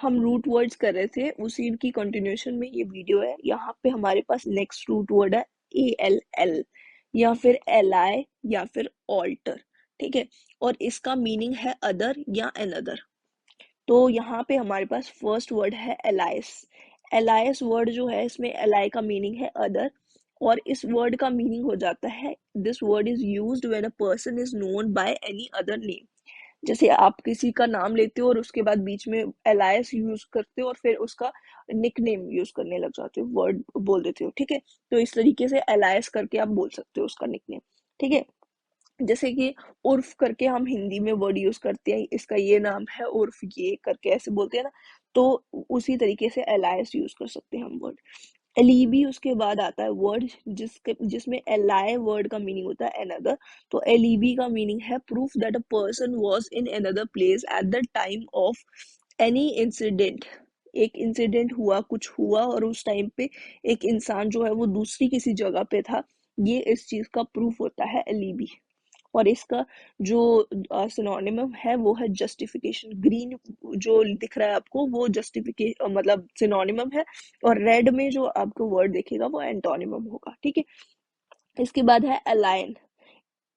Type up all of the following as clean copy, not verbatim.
हम root words कर रहे थे, उसी की कंटिन्यूएशन में ये वीडियो है। यहाँ पे हमारे पास नेक्स्ट रूट वर्ड है ALL, या फिर LI, या फिर ऑल्टर। ठीक है, और इसका मीनिंग है अदर या अनदर। तो यहाँ पे हमारे पास फर्स्ट वर्ड है एलाइस। एलाइस वर्ड जो है, इसमें एलाई का मीनिंग है अदर, और इस वर्ड का मीनिंग हो जाता है this word is used when a person is known by any other name. जैसे आप किसी का नाम लेते हो और उसके बाद बीच में एलाइस यूज करते हो और फिर उसका निक नेम यूज करने लग जाते हो, वर्ड बोल देते हो। ठीक है, तो इस तरीके से एलाइस करके आप बोल सकते हो उसका निक नेम। ठीक है, जैसे कि उर्फ करके हम हिंदी में वर्ड यूज करते हैं, इसका ये नाम है उर्फ, ये करके ऐसे बोलते हैं ना, तो उसी तरीके से एलायस यूज कर सकते हैं हम वर्ड। एलिबी उसके बाद आता है वर्ड जिसमें एलाई वर्ड का मीनिंग होता है अनदर। तो एलिबी का मीनिंग है proof that a person was in another place at the time of any incident. एक इंसिडेंट हुआ, कुछ हुआ, और उस टाइम पे एक इंसान जो है वो दूसरी किसी जगह पे था, ये इस चीज का प्रूफ होता है एलिबी। और इसका जो सिनोनिमम है वो है जस्टिफिकेशन। ग्रीन जो दिख रहा है आपको वो जस्टिफिकेशन मतलब सिनोनिमम है, और रेड में जो आपको वर्ड दिखेगा वो एंटोनिमम होगा। ठीक है, इसके बाद है अलायन।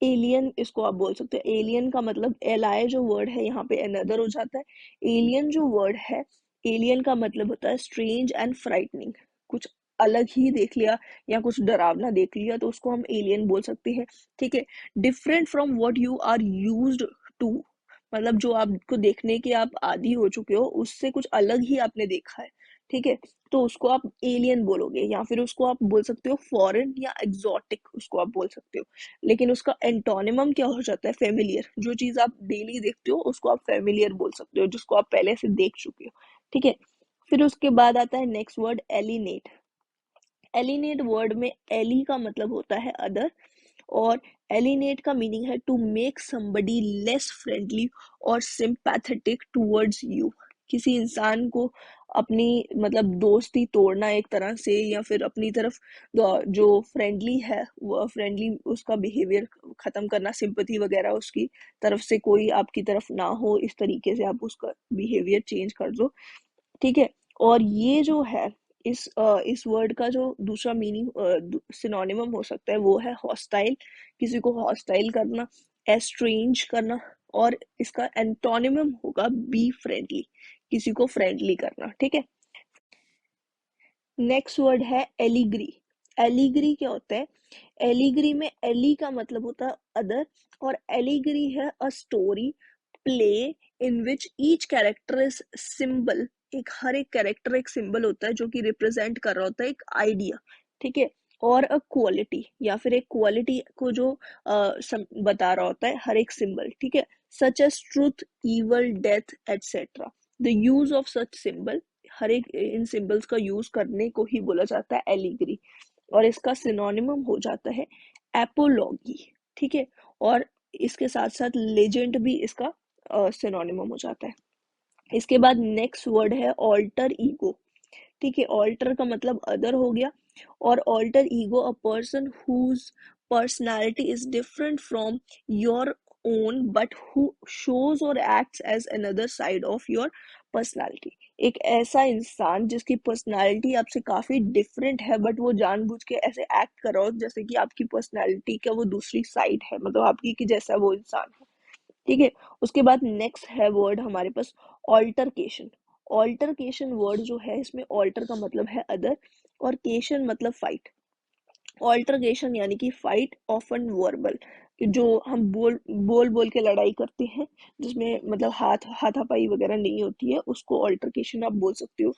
एलियन इसको आप बोल सकते हो। एलियन का मतलब एलाय जो वर्ड है यहाँ पे अनदर हो जाता है। एलियन जो वर्ड है, एलियन का मतलब होता है स्ट्रेंज एंड फ्राइटनिंग। कुछ अलग ही देख लिया या कुछ डरावना देख लिया तो उसको हम एलियन बोल सकते हैं। ठीक है, different from what you are used to, मतलब जो आपको देखने के आप आदी हो चुके हो उससे कुछ अलग ही आपने देखा है। ठीक है, तो उसको आप एलियन बोलोगे, या फिर उसको आप बोल सकते हो फॉरेन या एग्जॉटिक, उसको आप बोल सकते हो। लेकिन उसका एंटोनिमम क्या हो जाता है? फेमिलियर। जो चीज आप डेली देखते हो उसको आप फेमिलियर बोल सकते हो, जिसको आप पहले से देख चुके हो। ठीक है, फिर उसके बाद आता है नेक्स्ट वर्ड एलिनेट। एलिनेट वर्ड में एली का मतलब होता है अदर, और एलिनेट का मीनिंग है to make somebody less friendly और सिंपैथेटिक टूवर्ड्स यू। किसी इंसान को अपनी मतलब दोस्ती तोड़ना एक तरह से, या फिर अपनी तरफ जो फ्रेंडली है वो फ्रेंडली उसका बिहेवियर खत्म करना, सिंपथी वगैरह उसकी तरफ से कोई आपकी तरफ ना हो, इस तरीके से आप उसका बिहेवियर चेंज कर दो। ठीक है, और ये जो है इस वर्ड का जो दूसरा मीनिंग सिनोनिमम हो सकता है वो है हॉस्टाइल। किसी को हॉस्टाइल करना, एस्ट्रेंज करना, और इसका एंटोनिमम होगा बी फ्रेंडली, किसी को फ्रेंडली करना। ठीक है, नेक्स्ट वर्ड है एलिग्री। एलिग्री क्या होता है? एलिग्री में एली का मतलब होता है अदर, और एलिग्री है a story play in which each character is symbol. एक हर एक कैरेक्टर एक सिंबल होता है जो कि रिप्रेजेंट कर रहा होता है एक आइडिया। ठीक है, और अ क्वालिटी, या फिर एक क्वालिटी को जो बता रहा होता है हर एक सिंबल। ठीक है, such as truth, evil, death, etcetera. The use of such symbol, हर एक इन सिंबल्स का यूज करने को ही बोला जाता है एलिग्री, और इसका सिनोनिमम हो जाता है एपोलॉगी। ठीक है, और इसके साथ साथ लेजेंड भी इसका सिनोनिमम हो जाता है। इसके बाद नेक्स्ट वर्ड है ऑल्टर ईगो। ठीक है, ऑल्टर का मतलब अदर हो गया, और alter ego a person whose personality is different from your own but who shows और acts as another side of your personality. एक ऐसा इंसान जिसकी पर्सनालिटी आपसे काफी डिफरेंट है, बट वो जानबूझ के ऐसे एक्ट कर रहा हो जैसे कि आपकी पर्सनालिटी का वो दूसरी साइड है, मतलब आपकी की जैसा वो इंसान है। ठीक है, उसके बाद नेक्स्ट है वर्ड हमारे पास ऑल्टरकेशन। ऑल्टरकेशन वर्ड जो है, इसमें ऑल्टर का मतलब है अदर, और केशन मतलब फाइट। ऑल्टरकेशन यानी कि फाइट ऑफन वर्बल, जो हम बोल बोल बोल के लड़ाई करते हैं, जिसमें मतलब हाथापाई वगैरह नहीं होती है, उसको ऑल्टरकेशन आप बोल सकते हो।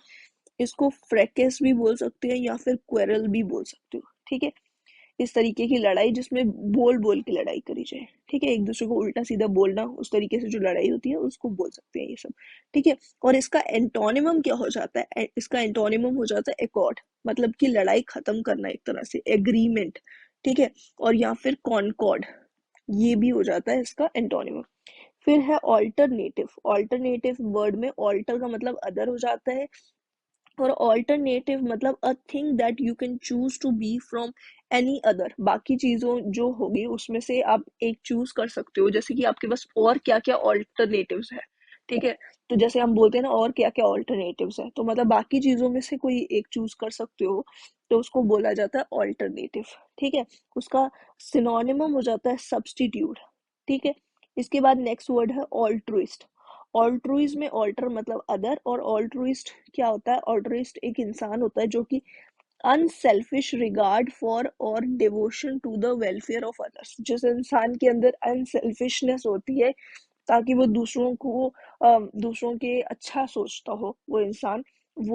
इसको फ्रैकेस भी बोल सकते हैं, या फिर क्वेरल भी बोल सकते हो। ठीक है, इस तरीके की लड़ाई जिसमें बोल बोल के लड़ाई करी जाए। ठीक है, एक दूसरे को उल्टा सीधा बोलना, उस तरीके से जो लड़ाई होती है उसको बोल सकते हैं ये सब। ठीक है, और इसका एंटोनिमम क्या हो जाता है? इसका एंटोनिमम हो जाता है एकॉर्ड, मतलब कि लड़ाई खत्म करना एक तरह से, एग्रीमेंट। ठीक है, और या फिर कॉनकॉर्ड, ये भी हो जाता है इसका एंटोनिमम। फिर है ऑल्टरनेटिव। ऑल्टरनेटिव वर्ड में ऑल्टर का मतलब अदर हो जाता है, और ऑल्टरनेटिव मतलब a thing that you can choose to be from any other. बाकी चीजों जो होगी उसमें से आप एक चूज कर सकते हो, जैसे कि आपके पास और क्या क्या ऑल्टरनेटिव्स है। ठीक है। तो जैसे हम बोलते हैं ना और क्या क्या ऑल्टरनेटिव्स है, तो मतलब बाकी चीजों में से कोई एक चूज कर सकते हो, तो उसको बोला जाता है ऑल्टरनेटिव। ठीक है। उसका सिनोनिमम हो जाता है सब्स्टिट्यूट। ठीक है। इसके बाद नेक्स्ट वर्ड है ऑल्ट्रुइस्ट। ऑल्ट्रुइस्ट में ऑल्टर मतलब अदर, और ऑल्ट्रुइस्ट क्या होता है? ऑल्ट्रुइस्ट एक इंसान होता है जो कि unselfish regard for or devotion to the welfare of others. जिस इंसान के अंदर अनसेल्फिशनेस होती है ताकि वो दूसरों के अच्छा सोचता हो, वो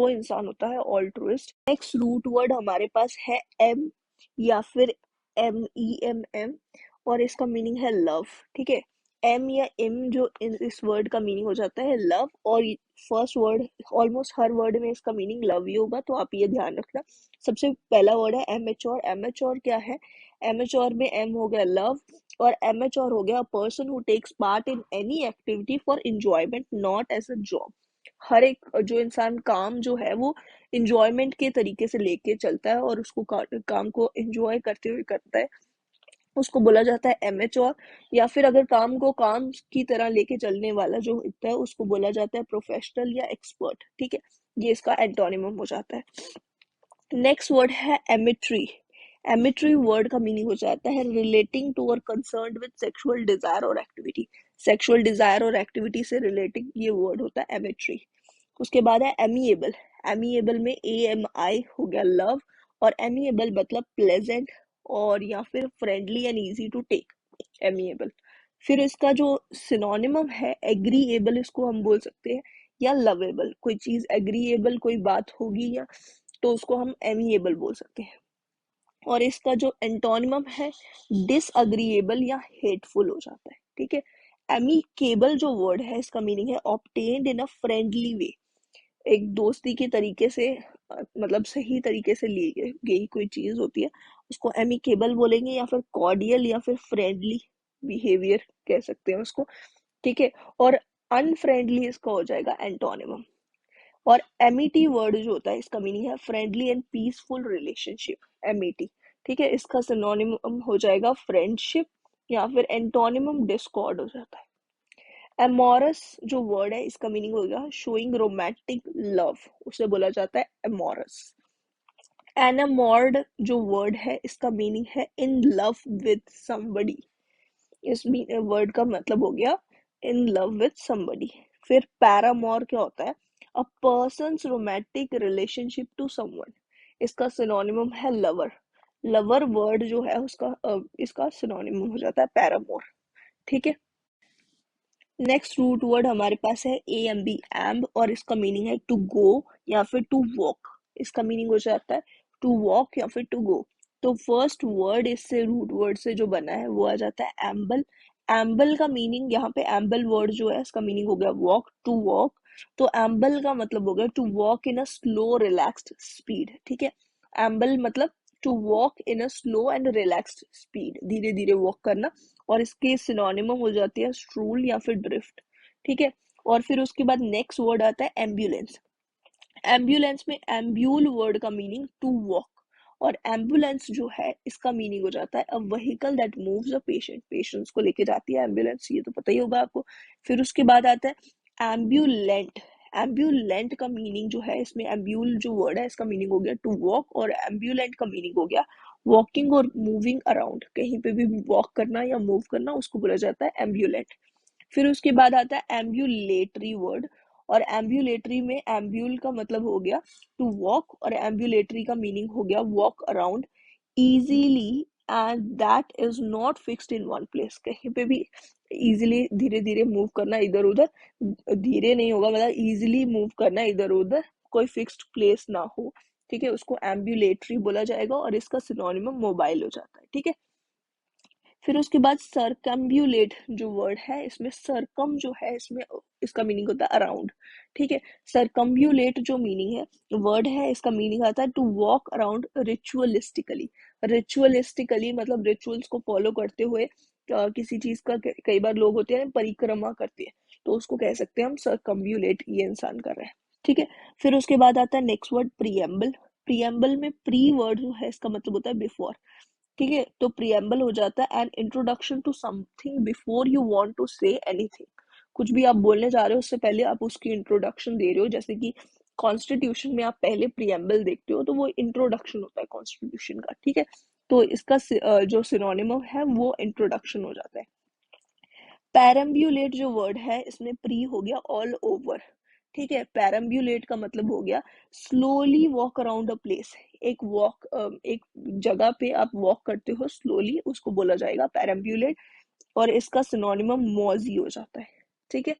इंसान होता है ऑल्ट्रुइस्ट। नेक्स्ट रूट वर्ड हमारे पास है एम या फिर MEMM, और इसका मीनिंग है लव। ठीक है। एम या एम जो इस वर्ड का मीनिंग हो जाता है लव, और फर्स्ट वर्ड ऑलमोस्ट हर वर्ड में इसका मीनिंग लव ही होगा, तो आप ये ध्यान रखना। सबसे पहला वर्ड है एमेच्योर। एमेच्योर क्या है? एमेच्योर में एम हो गया लव, और एमेच्योर हो गया person who takes part in any activity for enjoyment not as a job. हर एक जो इंसान काम जो है वो इंजॉयमेंट के तरीके से लेके चलता है और उसको काम को एंजॉय करते हुए करता है, उसको बोला जाता है एमेच्योर। या फिर अगर काम को काम की तरह लेके चलने वाला जो होता है उसको बोला जाता है प्रोफेशनल या एक्सपर्ट। ठीक है। ये इसका एंटोनिमम हो जाता है। नेक्स्ट वर्ड है एमिट्री। एमिट्री वर्ड का मीनिंग हो जाता है रिलेटिंग टू और कंसर्न्ड विद सेक्सुअल डिजायर और एक्टिविटी। सेक्सुअल डिजायर और एक्टिविटी से रिलेटिंग ये वर्ड होता है एमिट्री। उसके बाद है एमिएबल। एमिएबल में AMI हो गया लव, और एमिएबल मतलब प्लेजेंट और या फिर friendly and easy to take, amiable. फिर इसका जो सिनोनिमम है एग्रीएबल, इसको हम बोल सकते हैं, या लवेबल। कोई चीज एग्रीएबल कोई बात होगी या तो उसको हम एमिएबल बोल सकते हैं। और इसका जो एंटोनिमम है डिसअग्रीएबल या हेटफुल हो जाता है। ठीक है। एमिकेबल जो वर्ड है इसका मीनिंग है obtained in a friendly way. एक दोस्ती के तरीके से मतलब सही तरीके से ली गई कोई चीज होती है, उसको एमिकेबल बोलेंगे, या फिर कॉर्डियल या फिर फ्रेंडली बिहेवियर कह सकते हैं उसको। ठीक है। और अनफ्रेंडली इसका हो जाएगा एंटोनिमम। और एमिटी वर्ड जो होता है इसका मीनिंग है friendly and peaceful relationship, Amity. ठीक है। इसका सिनोनिमम हो जाएगा फ्रेंडशिप, या फिर एंटोनिमम डिस्कॉर्ड हो जाता है। एमोरस जो वर्ड है इसका मीनिंग होगा शोइंग रोमांटिक लव, उसे बोला जाता है एमोरस। एनामोर्ड जो वर्ड है इसका मीनिंग है इन लव विद समबडी। इस वर्ड का मतलब हो गया इन लव विद समबडी। फिर पैरामोर क्या होता है? A person's romantic relationship to someone. इसका सिनोनिमम है लवर। लवर वर्ड जो है इसका सिनोनिमम हो जाता है पैरामोर। ठीक है। नेक्स्ट रूट वर्ड हमारे पास है AMB, एम्ब, और इसका मीनिंग है टू गो या फिर टू वॉक। इसका मीनिंग हो जाता है टू वॉक या फिर टू गो। तो फर्स्ट वर्ड इससे रूट वर्ड से जो बना है वो आ जाता है एम्बल। एम्बल का मीनिंग यहाँ पे एम्बल वर्ड जो है इसका मीनिंग हो गया वॉक, टू वॉक। तो एम्बल का मतलब हो गया to walk in a slow relaxed speed. ठीक है। एम्बल मतलब to walk in a slow and relaxed speed, धीरे धीरे वॉक करना। और इसके सिनोनिमम हो जाती है स्ट्रूल या फिर ड्रिफ्ट। ठीक है। और फिर उसके बाद नेक्स्ट वर्ड आता है एम्बुलेंस। एम्बुलेंस में एम्ब्यूल वर्ड का मीनिंग टू वॉक, और एम्बुलेंस जो है इसका मीनिंग हो जाता है a vehicle that moves a patient. Patients को लेके जाती है एम्बुलेंस, ये तो पता ही होगा आपको। फिर उसके बाद आता है एम्बुलेंट। एम्बुलेंट का मीनिंग जो है इसमें एम्ब्यूल जो वर्ड है इसका मीनिंग हो गया टू वॉक, और एम्बुलेंट का मीनिंग हो गया वॉकिंग और मूविंग अराउंड, कहीं पे भी वॉक करना या मूव करना उसको बोला जाता है एम्बुलेंट। फिर उसके बाद आता है एम्बुलेटरी वर्ड, और एम्बुलेटरी में एम्ब्यूल का मतलब हो गया टू वॉक, और एम्बुलेटरी का मीनिंग हो गया walk around easily and that is not fixed in one place. कहीं पे भी इजीली धीरे धीरे मूव करना इधर उधर, धीरे नहीं होगा मतलब इजीली मूव करना इधर उधर, कोई फिक्स्ड प्लेस ना हो। ठीक है। उसको एम्बुलेटरी बोला जाएगा, और इसका सिनोनिमम मोबाइल हो जाता है। ठीक है। फिर उसके बाद सरकम्बुलेट जो वर्ड है इसमें सरकम जो है इसमें इसका मीनिंग होता है अराउंड। ठीक है। सरकम्बुलेट जो मीनिंग है वर्ड है इसका मीनिंग आता है to walk around ritualistically. Ritualistically मतलब रिचुअल्स को फॉलो करते हुए किसी चीज का कई बार लोग होते हैं परिक्रमा करते हैं, तो उसको कह सकते हैं हम सरकम्बुलेट ये इंसान कर रहा है। ठीक है। फिर उसके बाद आता है नेक्स्ट वर्ड प्रियम्बल। प्रियम्बल में प्री वर्ड जो है इसका मतलब होता है बिफोर। ठीक है। तो प्रियम्बल हो जाता है an introduction to something before you want to say anything. कुछ भी आप बोलने जा रहे हो उससे पहले आप उसकी इंट्रोडक्शन दे रहे हो, जैसे कि कॉन्स्टिट्यूशन में आप पहले प्रियम्बल देखते हो तो वो इंट्रोडक्शन होता है कॉन्स्टिट्यूशन का, ठीक है। तो इसका जो सिनोनिम है वो इंट्रोडक्शन हो जाता है। पैरम्ब्यूलेट जो वर्ड है इसमें प्री हो गया ऑल ओवर, ठीक है। पैरम्ब्यूलेट का मतलब हो गया slowly walk around a place, एक जगह पे आप वॉक करते हो स्लोली, उसको बोला जाएगा पैरम्ब्यूलेट। और इसका सिनोनिमम मॉजी हो जाता है, ठीक है।